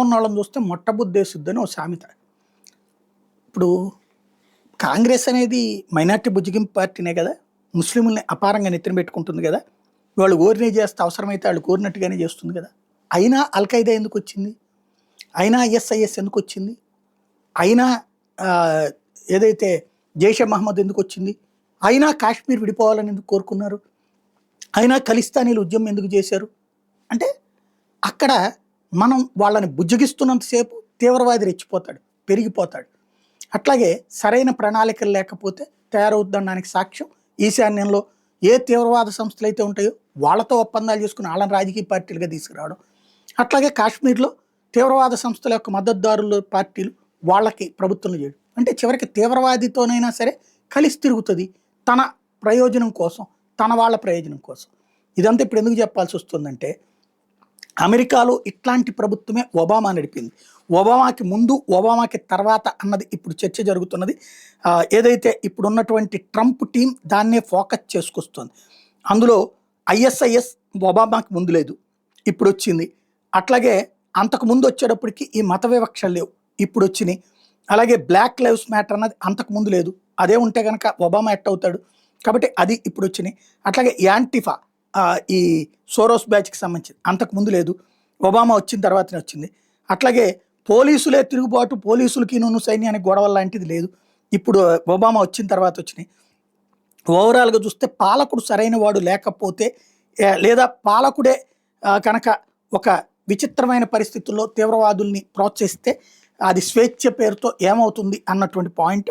ఉన్న వాళ్ళని చూస్తే మొట్టబుద్ధేసిద్దని ఒక సామెత. ఇప్పుడు కాంగ్రెస్ అనేది మైనార్టీ బుజ్జిగింపు పార్టీనే కదా, ముస్లింలని అపారంగా నెత్తిన పెట్టుకుంటుంది కదా, వాళ్ళు కోరినే చేస్తే అవసరమైతే వాళ్ళు కోరినట్టుగానే చేస్తుంది కదా. అయినా అల్ఖైదా ఎందుకు వచ్చింది, అయినా ఐఎస్ఐఎస్ ఎందుకు వచ్చింది, అయినా ఏదైతే జైషే మహమ్మద్ ఎందుకు వచ్చింది, అయినా కాశ్మీర్ విడిపోవాలని ఎందుకు కోరుకున్నారు, అయినా ఖలిస్తానీలు ఉద్యమం ఎందుకు చేశారు అంటే, అక్కడ మనం వాళ్ళని బుజ్జగిస్తున్నంతసేపు తీవ్రవాది రెచ్చిపోతాడు, పెరిగిపోతాడు. అట్లాగే సరైన ప్రణాళికలు లేకపోతే తయారవుద్దనడానికి సాక్ష్యం ఈశాన్యంలో ఏ తీవ్రవాద సంస్థలు అయితే ఉంటాయో వాళ్ళతో ఒప్పందాలు చేసుకుని వాళ్ళని రాజకీయ పార్టీలుగా తీసుకురావడం, అట్లాగే కాశ్మీర్లో తీవ్రవాద సంస్థల యొక్క మద్దతుదారుల పార్టీలు వాళ్ళకి ప్రభుత్వంలో చేయడం. అంటే చివరికి తీవ్రవాదితోనైనా సరే కలిసి తిరుగుతుంది తన ప్రయోజనం కోసం, తన వాళ్ళ ప్రయోజనం కోసం. ఇదంతా ఇప్పుడు ఎందుకు చెప్పాల్సి వస్తుందంటే, అమెరికాలో ఇట్లాంటి ప్రభుత్వమే ఒబామా నడిపింది. ఒబామాకి ముందు ఒబామాకి తర్వాత అన్నది ఇప్పుడు చర్చ జరుగుతున్నది. ఏదైతే ఇప్పుడున్నటువంటి ట్రంప్ టీం దాన్నే ఫోకస్ చేసుకొస్తుంది. అందులో ఐఎస్ఐఎస్ ఒబామాకి ముందు లేదు, ఇప్పుడు వచ్చింది. అట్లాగే అంతకుముందు వచ్చేటప్పటికి ఈ మత వివక్షలు లేవు, ఇప్పుడు వచ్చినాయి. అలాగే బ్లాక్ లైవ్స్ మ్యాటర్ అన్నది అంతకుముందు లేదు, అదే ఉంటే కనుక ఒబామా ఎట్ అవుతాడు, కాబట్టి అది ఇప్పుడు వచ్చినాయి. అట్లాగే యాంటిఫా ఈ సోరోస్ బ్యాచ్కి సంబంధించింది అంతకుముందు లేదు, ఒబామా వచ్చిన తర్వాతనే వచ్చింది. అట్లాగే పోలీసులే తిరుగుబాటు, పోలీసులకి సైన్యానికి గొడవల లాంటిది లేదు, ఇప్పుడు ఒబామా వచ్చిన తర్వాత వచ్చినాయి. ఓవరాల్గా చూస్తే పాలకుడు సరైన వాడు లేకపోతే, లేదా పాలకుడే కనుక ఒక విచిత్రమైన పరిస్థితుల్లో తీవ్రవాదుల్ని ప్రోత్సహిస్తే అది స్వేచ్ఛ పేరుతో ఏమవుతుంది అన్నటువంటి పాయింట్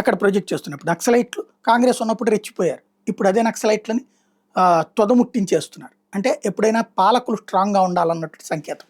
అక్కడ ప్రొజెక్ట్ చేస్తున్నప్పుడు నక్సలైట్లు కాంగ్రెస్ ఉన్నప్పుడు రెచ్చిపోయారు, ఇప్పుడు అదే నక్సలైట్లని తొదముట్టించేస్తున్నారు. అంటే ఎప్పుడైనా పాలకులు స్ట్రాంగ్గా ఉండాలన్నట్టు సంకేతం.